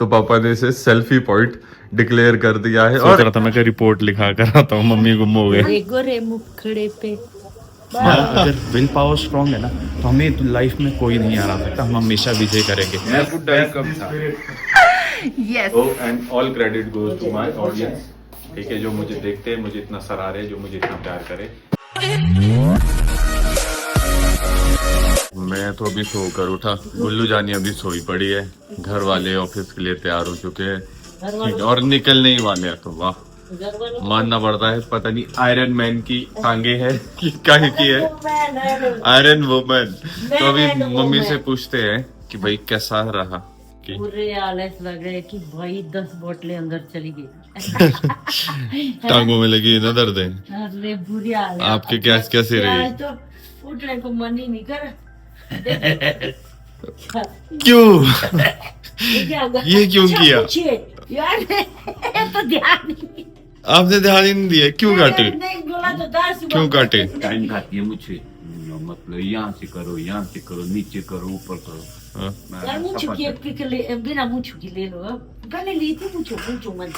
तो पापा ने इसे सेल्फी पॉइंट डिक्लेयर कर दिया है। और रहा था मैं रिपोर्ट लिखा कर आता हूँ, मम्मी गुम हो गए। गोरे मुखड़े पे अगर विल पावर स्ट्रॉन्ग है ना तो हमें तो लाइफ में कोई नहीं हरा सकता, हम हमेशा विजय करेंगे। Yes and all credit goes to my audience, ठीक है, जो मुझे देखते हैं, मुझे इतना सराहे, जो मुझे इतना प्यार करे। मैं तो अभी सो कर उठा, गुल्लू जानी अभी सोई पड़ी है, घर वाले ऑफिस के लिए तैयार हो चुके हैं, ठीक है, और निकलने ही वाले हैं। तो वाह, मानना पड़ता है, पता नहीं आयरन मैन की टांगे है कि काहे की है, आयरन वुमन। तो अभी मम्मी से पूछते हैं कि भाई कैसा रहा, कि पूरे आलस लग रहे कि भाई 10 बोतलें अंदर चली गई। टांगों में लगी ना दर्द है। अरे बुरी हालत। आपके कैसे रही? आज तो उठने को मन ही नहीं कर। क्यों? ये क्यों किया? यार तो ध्यान नहीं, आपने ध्यान ही नहीं दिया, क्यों काटे? नहीं बोला तो 10 क्यों काटे? टाइम खाती है मुझे, मतलब यहाँ से करो, यहाँ से करो, नीचे करो, ऊपर करो। हाँ? यार मुझे बिना मुझे की ले लो, पहले ली थी मुझे मन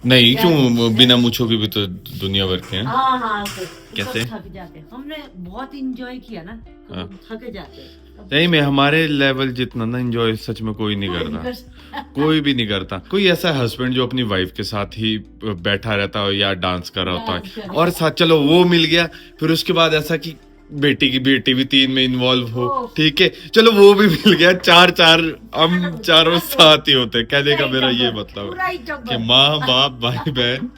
नहीं, क्यों बिना मूछों की भी तो दुनिया भर के हैं। हाँ कैसे? थक जाते, हमने बहुत इंजॉय किया ना, हाँ। थक जाते। नहीं, मैं हमारे लेवल जितना ना एंजॉय सच में कोई नहीं करता, कोई भी नहीं करता। कोई ऐसा हस्बैंड जो अपनी वाइफ के साथ ही बैठा रहता हो या डांस कर रहा होता है, और साथ चलो वो मिल गया, फिर उसके बाद ऐसा कि बेटी की बेटी भी 3 में इन्वॉल्व हो, ठीक है, चलो वो भी मिल गया, 4 हम चारों साथ ही होते हैं। कहने का मेरा ये मतलब है कि माँ बाप भाई बहन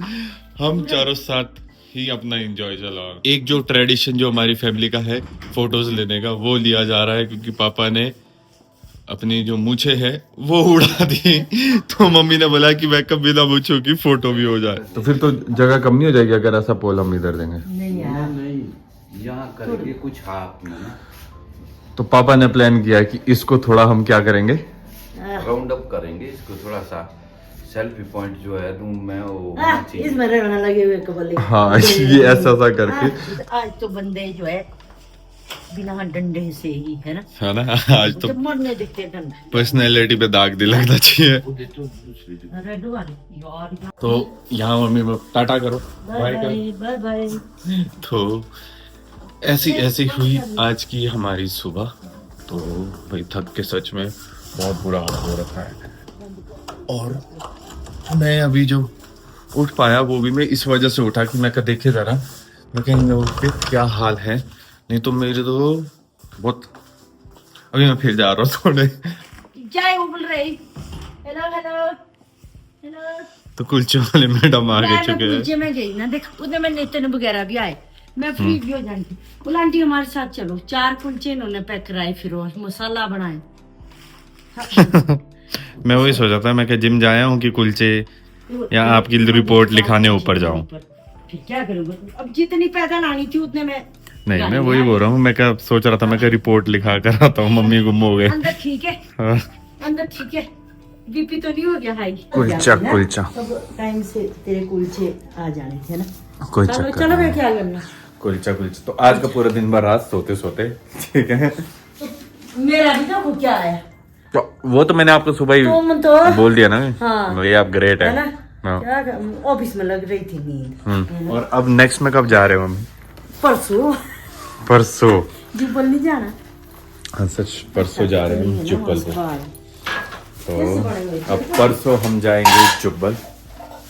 हम चारों साथ ही अपना एंजॉय चला। एक जो ट्रेडिशन जो हमारी फैमिली का है फोटोज लेने का, वो लिया जा रहा है, क्योंकि पापा ने अपनी जो मूछे है वो उड़ा दी, तो मम्मी ने बोला कि मैं कब बिना मूछों की फोटो भी हो जाए। तो फिर तो जगह कम नहीं हो जाएगी अगर ऐसा पोल हम इधर देंगे? नहीं यार, नहीं, यहाँ करेंगे कुछ हाफ में ना, तो पापा ने प्लान किया कि इसको थोड़ा हम क्या करेंगे, राउंड अप करेंगे इसको, थोड़ा सा सेल्फी पॉइंट जो है रूम में वो होना चाहिए। इसमें रहना लगे हुए कबले। हाँ ये ऐसा सा करके। आज तो बंदे जो है बिना डंडे से ही है ना, है ना, आज तो जब मरने दिखते डंडे। पर्सनैलिटी पे दाग भी लगना चाहिए। अरे यार, तो यहाँ मम्मी को टाटा करो, बाय करो। Bye bye. तो ऐसी हुई आज की हमारी सुबह। तो भाई थक के सच में बहुत बुरा हाल हो रखा है, और मैं अभी जो उठ पाया वो भी मैं इस वजह से उठा कि मैं कहा देखे जरा, मैं कहीं उठ के क्या हाल है, नहीं तो मेरे तो बहुत। अभी मैं फिर जा रहा हूँ थोड़े। जय उबल रही। Hello hello hello. तो कुलचे वाले मैडम आ गए चुके हैं। कुलचे में गई ना, देख उधर में नितिन वगैरह भी आए, मैं फ्री भी हो जाती। बोला आंटी हमारे साथ चलो, 4 कुलचे इन्होंने पैक कराए, फिर और मसाला बनाए। मैं वही सोचा था, मैं क्या जिम जाया हूँ कि कुलचे या आपकी रिपोर्ट लिखाने ऊपर जाऊं। फिर क्या करूँगा, अब जितनी पैदा लानी थी उतने में। नहीं, मैं वही बोल रहा हूँ, मैं क्या सोच रहा था, मैं क्या रिपोर्ट लिखा कर आता हूँ, मम्मी गुम हो गए। अंदर ठीक है, हाँ। अंदर ठीक है, बीपी तो नहीं हो गया हाई? कुलचा कुलचा सब टाइम से तेरे कुलचे आ जाने थे ना। कोई चलो चक्कर चलो, मैं नहीं। क्या करना। कुलचा कुलचा तो आज का पूरा दिन भर रात सोते सोते, ठीक है। मेरा भी तो क्या है, तो वो तो मैंने आपको सुबह ही तुम तो बोल दिया ना। हाँ। ये आप ग्रेट है है। ना, हाँ। क्या ऑफिस में लग रही थी नींद। और अब नेक्स्ट में कब जा रहे हो मम्मी? परसों परसों? जुब्बल नहीं जाना? हाँ सच, परसों जा रहे हैं जुब्बल पे। तो अब परसों हम जाएंगे जुब्बल,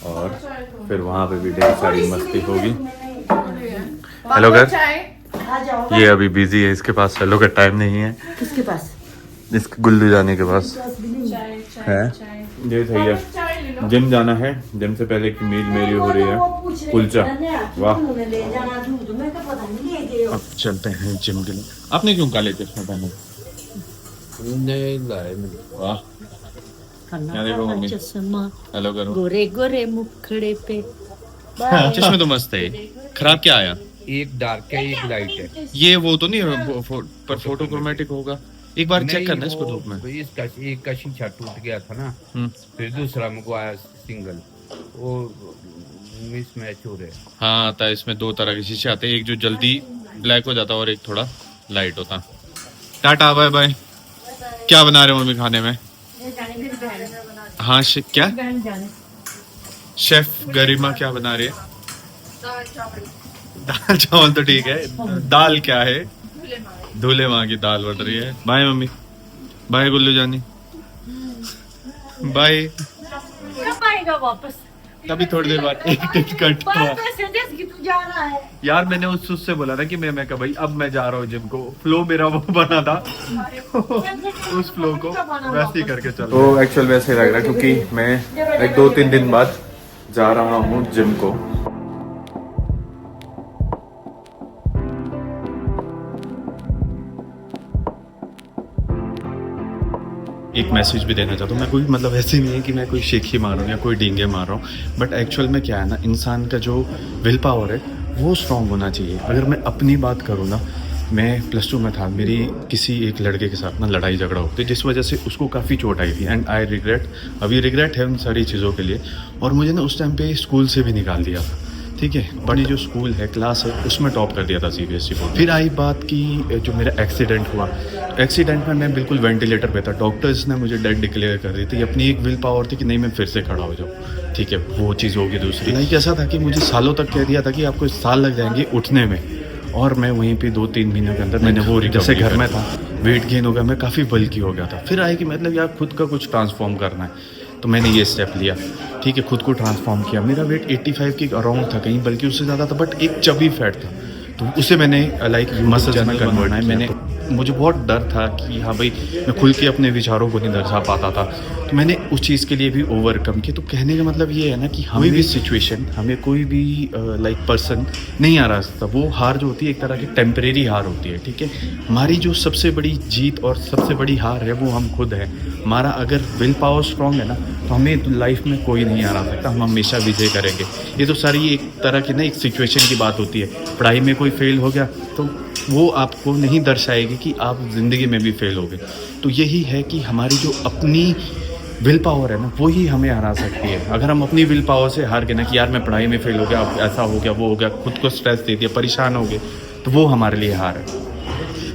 और फिर वहां पे भी ढेर सारी मस्ती होगी। हेलो कर, आ जाओ। ये अभी बिजी है, इसके पास हेलो का टाइम नहीं है, किसके पास? इसके गुल्लू जाने के पास है। ये सही है, जिम जाना है, जिम से पहले की मील मेरी हो रही है कुलचा। वाह, अब चलते हैं जिम के लिए। आपने क्यों काले चश्मे पहने? नहीं लाए वाह, क्या देखो मम्मी, चश्मा हेलो करो। गोरे गोरे मुखड़े पे। चश्मे तो मस्त है, खराब क्या आया? एक डार्क है, एक लाइट है। ये वो तो नहीं है, पर फोटोक्रोमेटिक होगा, एक बार चेक करना इसको धूप में। इसका एक का शीशा टूट गया था ना, फिर दूसरा मुझको आया सिंगल, वो मिसमैच हो रहे। हाँ, था इसमें 2 तरह के शीशे आते हैं, एक जो जल्दी ब्लैक हो जाता है और एक थोड़ा लाइट होता। Tata bye bye. क्या बना रहे हो मम्मी खाने में? हाँ क्या बहन जाने शेफ गरिमा क्या बना रही है? दाल चावल तो ठीक है, दाल क्या है? दूल्हे माँ की दाल बन रही है। बाय मम्मी, बाय गुल्लू जानी, बाय। कब आएगा वापस? तभी थोड़ी देर बाद एक टिकट बात तो ऐसे जैसे कि तू जा रहा है। यार मैंने उससे बोला था कि मैं कहा भाई अब मैं जा रहा हूँ जिम को, फ्लो मेरा वो बना था उस फ्लो को वैसे ही करके चल। तो एक्चुअल वैसे लग रहा है क्योंकि मैं एक 2-3 दिन बाद जा रहा हूँ जिम को। एक मैसेज भी देना चाहता हूँ मैं, कोई मतलब ऐसे नहीं है कि मैं कोई शेखी मार रहा हूँ या कोई डींगे मार रहा हूँ, बट एक्चुअल में क्या है ना, इंसान का जो विल पावर है वो स्ट्रांग होना चाहिए। अगर मैं अपनी बात करूँ ना, मैं +2 में था, मेरी किसी एक लड़के के साथ ना लड़ाई झगड़ा होती जिस वजह से उसको काफ़ी चोट आई थी एंड आई रिग्रेट, अभी रिग्रेट है उन सारी चीज़ों के लिए। और मुझे ना उस टाइम पे स्कूल से भी निकाल दिया था, ठीक है, बड़ी जो स्कूल है क्लास है उसमें टॉप कर दिया था CBSE बोर्ड। फिर आई बात की जो मेरा एक्सीडेंट हुआ, एक्सीडेंट में मैं बिल्कुल वेंटिलेटर पे था, डॉक्टर्स ने मुझे डेड डिक्लेयर कर दी थी। अपनी एक विल पावर थी कि नहीं मैं फिर से खड़ा हो जाऊँ, ठीक है, वो चीज़ होगी। दूसरी लाइक ऐसा था कि मुझे सालों तक कह दिया था कि आपको साल लग जाएंगे उठने में, और मैं वहीं पे 2-3 महीने के अंदर मैंने वो जैसे घर में था वेट गेन हो गया, मैं काफ़ी बल्की हो गया था। फिर आई कि मतलब यार खुद का कुछ ट्रांसफॉर्म करना है, तो मैंने ये स्टेप लिया, ठीक है, खुद को ट्रांसफॉर्म किया। मेरा वेट 85 के अराउंड था, कहीं बल्कि उससे ज़्यादा था, बट एक चबी फैट था, तो उसे मैंने लाइक मसल्स में कन्वर्ट किया। मैंने मुझे बहुत डर था कि हाँ भाई मैं खुल के अपने विचारों को नहीं दर्शा पाता था, तो मैंने उस चीज़ के लिए भी ओवरकम किया। तो कहने का मतलब ये है ना कि हमें भी सिचुएशन, हमें कोई भी लाइक पर्सन नहीं आ रहा सकता, वो हार जो होती है एक तरह की टेम्परेरी हार होती है, ठीक है। हमारी जो सबसे बड़ी जीत और सबसे बड़ी हार है वो हम खुद हैं। हमारा अगर विल पावर स्ट्रांग है ना, तो हमें लाइफ में कोई नहीं हरा सकता, हम हमेशा विजय करेंगे। ये तो सारी एक तरह की ना एक सिचुएशन की बात होती है। पढ़ाई में कोई फेल हो गया तो वो आपको नहीं दर्शाएगी कि आप ज़िंदगी में भी फेल हो गए। तो यही है कि हमारी जो अपनी विल पावर है ना, वो ही हमें हरा सकती है। अगर हम अपनी विल पावर से हार गए ना कि यार मैं पढ़ाई में फेल हो गया, ऐसा हो गया, वो हो गया, खुद को स्ट्रेस दे दिया, परेशान हो गए, तो वो हमारे लिए हार है।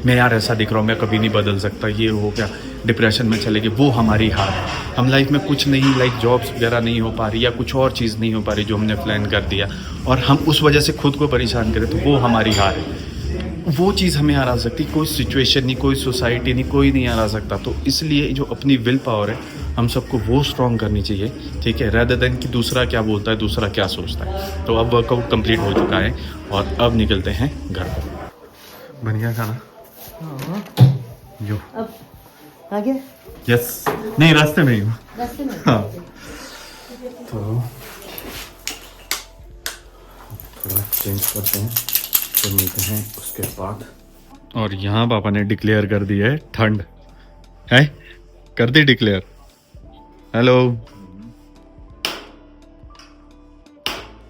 मैं यार ऐसा दिख रहा हूँ, मैं कभी नहीं बदल सकता, ये हो गया, डिप्रेशन में चले गए, वो हमारी हार है। हम लाइफ में कुछ नहीं, लाइक जॉब्स वगैरह नहीं हो पा रही या कुछ और चीज़ नहीं हो पा रही जो हमने प्लान कर दिया, और हम उस वजह से खुद को परेशान करें, तो वो हमारी हार है। वो चीज़ हमें हरा सकती, कोई सिचुएशन नहीं, कोई सोसाइटी नहीं, कोई नहीं हरा सकता। तो इसलिए जो अपनी विल पावर है हम सबको वो स्ट्रॉन्ग करनी चाहिए, ठीक है, रेदर देन कि दूसरा क्या बोलता है, दूसरा क्या सोचता है। तो अब वर्कआउट कंप्लीट हो चुका है और अब निकलते हैं घर पर। बन गया खाना? जो अब आगे यस, नहीं रास्ते में ही हूँ। रास्ते में हाँ, तो थोड़ा चेंज करते हैं, फिर मिलते हैं उसके बाद। और यहाँ पापा ने डिक्लेयर कर दी है ठंड है, कर दी डिक्लेयर। हेलो,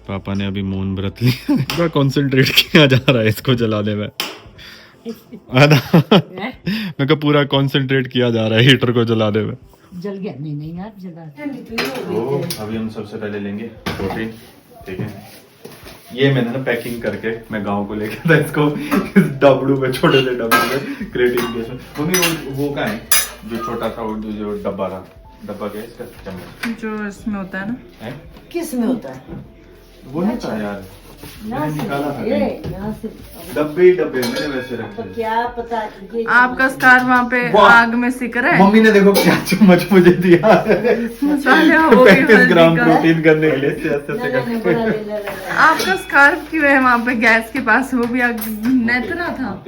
पापा ने अभी मौन व्रत लिया, पूरा कंसंट्रेट किया जा रहा है इसको जलाने में। मैं पूरा कंसंट्रेट किया जा रहा है हीटर को जलाने में। जल गया? नहीं यार, जला। तो अभी हम सबसे पहले लेंगे प्रोटीन, ठीक है। ये मैंने ना पैकिंग करके मैं गांव को लेके था इसको, इस डबड़ू में, छोटे से डबड़ू में क्रेटिन के इसमें। मम्मी वो का है जो छोटा था, वो जो डब्बा था, डब्बा क्या है इसका, चम्मच जो इसमें होता है ना, है? किस में होता है? वो नहीं था यार, मैंने निकाला था ये कहीं। यहाँ से डब्बे ही डब्बे मैंने वैसे रखे तो थे। क्या पता ये आपका स्कार वहाँ पे वाह! आग में सिक रहा है। मम्मी ने देखो क्या चम्मच मुझे दिया है, मसाले हो गए 35 ग्राम हल्दी का। प्रोटीन करने के लिए ऐसे ऐसे नहीं, करके। नहीं, बड़ा ले ले ले। आपका स्कार्फ क्यों है वहाँ पे गैस के पास? वो भी आग नेतना था।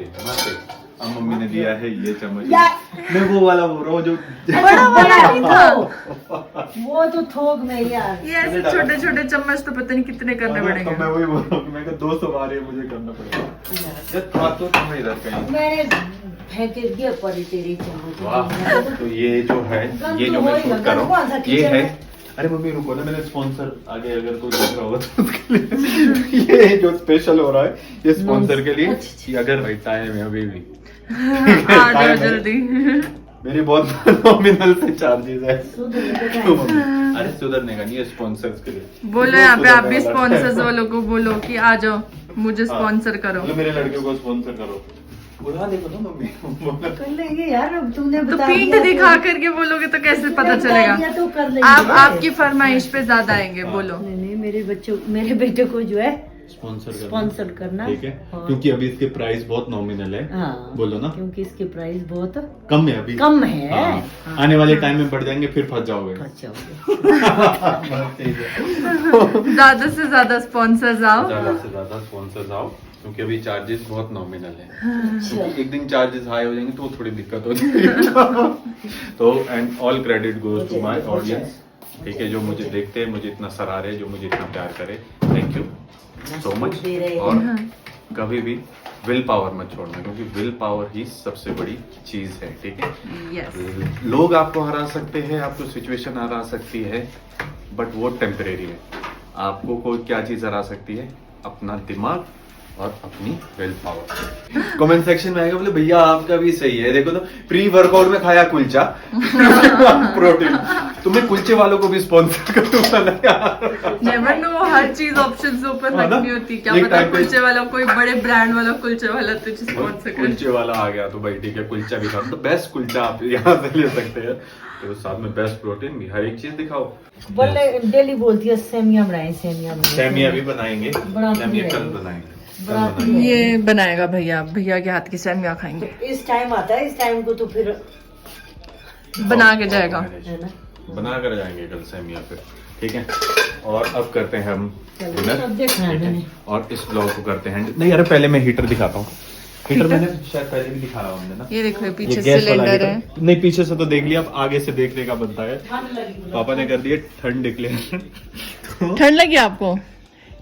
अब मम्मी ने दिया है ये चम्मच, या- मैं वो वाला बोल रहा हूँ जो बड़ा वाला नहीं था, वो तो थोक में यार। ये ऐसे छोटे छोटे चम्मच तो पता नहीं कितने करने तो मैं पड़ेंगे। वही बोल रहा हूँ, मैं 200 बार ये मुझे करना पड़ेगा। ये था तो तुम्हें इधर कहीं। मैंने फेंक दिया पड़ी तेरी चम्मच। वाह, तो ये जो है, ये जो मैं शूट कर रहा हूँ, ये है। अरे मम्मी रुको ना, मैंने स्पॉन्सर आगे अगर कोई देख रहा होगा तो उसके लिए ये जो स्पेशल हो रहा है ये स्पॉन्सर के लिए, कि अगर भाई टाइम है अभी भी आ जाओ जल्दी। मेरी बहुत नॉमिनल से चार्जेस है। सुधर तो मम्मी, अरे सुधरने का नहीं है, स्पॉन्सर्स के लिए बोलो यहाँ पे आप भी स्पॉन्सर्स वालों को बोलो कि आ जाओ मुझे स्पॉन्सर करो। बोलो मेरे लड़के को स्पॉन्सर करो, बुला देखो ना मम्मी। कर लेंगे यार, अब तूने तो बता पीठ दिया दिखा करके बोलोगे तो कैसे पता बता चलेगा? दिया तो कर लेंगे। आप आपकी फरमाइश पे ज्यादा आएंगे, बोलो। नहीं नहीं, मेरे बेटे को जो है स्पॉन्सर करना, ठीक है, हाँ। क्योंकि अभी इसके प्राइस बहुत नॉमिनल है। हाँ, बोलो ना, क्योंकि इसके प्राइस बहुत कम है अभी। कम है। हाँ। हाँ। आने वाले टाइम में बढ़ जाएंगे, फिर फंस जाओगे। फंस जाओगे। ज्यादा से ज्यादा स्पॉन्सर्स आओ। ज्यादा से ज्यादा स्पॉन्सर्स आओ, क्योंकि अभी चार्जेस बहुत नॉमिनल है। अच्छा। क्योंकि एक दिन चार्जेस हाई हो जाएंगे तो थोड़ी दिक्कत हो जाएगी। तो and all credit goes to my audience, ठीक है, जो मुझे देखते हैं, मुझे इतना सराहे, जो मुझे इतना प्यार करे। Thank you so much. और कभी भी विल पावर मत छोड़ना, क्योंकि विल पावर ही सबसे बड़ी चीज है, ठीक है। यस। लोग आपको हरा सकते हैं, आपको सिचुएशन हरा सकती है, बट वो टेम्परेरी है। आपको कोई क्या चीज हरा सकती है? अपना दिमाग और अपनी विल पावर। कमेंट सेक्शन में आएगा, बोले भैया आपका भी सही है, देखो तो प्री वर्कआउट में खाया कुलचा प्रोटीन। तुम्हें कुलचे वालों को भी स्पॉन्सर करूंगा ना यार। नेवर नो, हर चीज ऑप्शंस ओपन हाँ ना? रखनी होती। क्या एक पता टाइम पे- कुलचे वाला, कोई बड़े ब्रांड वाला कुलचे वाला तुझे स्पॉन्सर करे। कुलचे वाला आ गया तो भाई ठीक है, कुलचा भी खाओ, तो बेस्ट कुलचा आप यहाँ से ले सकते हैं। तो साथ में बेस्ट प्रोटीन भी, हर एक चीज दिखाओ। बोले डेली बोलती है सेमिया बनाए, सेमिया बनाए। सेमिया भी बनाएंगे, बनाती सेमिया है। कल बनाएंगे। बनाती है। ये बनाएगा भैया, भैया के हाथ की सेमिया खाएंगे। तो इस टाइम आता है, इस टाइम को तो फिर बना के जाएगा। है ना। बना कर जाएंगे कल सेमिया फिर, ठीक है। और अब करते हैं हम डिनर, सब देखना है ठीक है? मैंने। और इस ब्लॉग को करते हैं नहीं यार, पहले मैं हीटर दिखाता हूँ। हीटर मैंने शायद पहले भी दिखाया हमने ना। ये देखो, ये ये पीछे गैस वाला सिलेंडर हीटर। है। नहीं, पीछे से तो देख लिया, अब आगे से देखने का बनता है। ठंड लगी। पापा ने कर दिए ठंड डिक्लेयर। ठंड लगी आपको?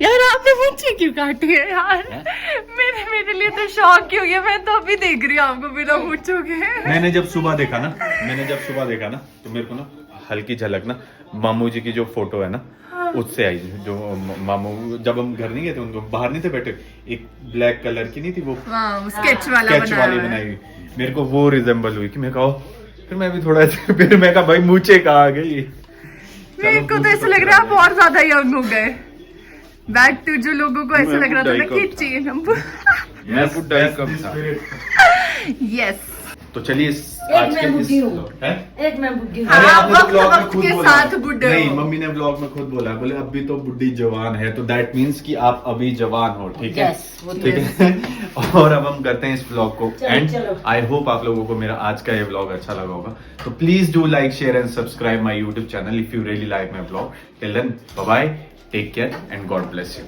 यार आपने मुझे क्यों काटी है यार? मेरे लिए तो शौक ही हो गया। मैं तो अभी देख रही हूँ आपको बिना पूछोगे। मैंने जब सुबह देखा ना, तो मेरे को ना हल्की झलक ना मामू जी की जो फोटो है ना, उससे आई। जो मामू जब हम घर नहीं गए थे, उनको बाहर नहीं थे बैठे, एक ब्लैक कलर की नहीं थी वो स्केच वाला स्केच वाली बनाई हुई, मेरे को वो रिजेंबल हुई कि मैं कहा, फिर मैं भी थोड़ा फिर मैं कहा भाई मुझे कहा आ गई। मेरे को तो ऐसा लग रहा है आप और ज्यादा यंग हो गए। बैक टू जो लोगों को ऐसा लग रहा था ना कि चेन मैं बुड्ढा ही कम था। यस। तो चलिए एक मैं बुड्ढी हूँ। हैं? एक मैं बुड्ढी हूँ। अरे हाँ, आपने तो वक्त ब्लॉग में वक्त खुद के बोला। साथ बुड्ढे नहीं, हो। मम्मी ने ब्लॉग में खुद बोला, बोले अभी तो बुड्ढी जवान है, तो दैट मीन्स कि आप अभी जवान हो, ठीक है। Yes, वो तो ठीक है। और अब हम करते हैं इस ब्लॉग को चलो, एंड। चलो। आई होप आप लोगों को मेरा आज का ये ब्लॉग अच्छा लगा होगा। तो please do like, share and subscribe my YouTube channel if you really like my blog. Till then, bye bye, take care and God bless you.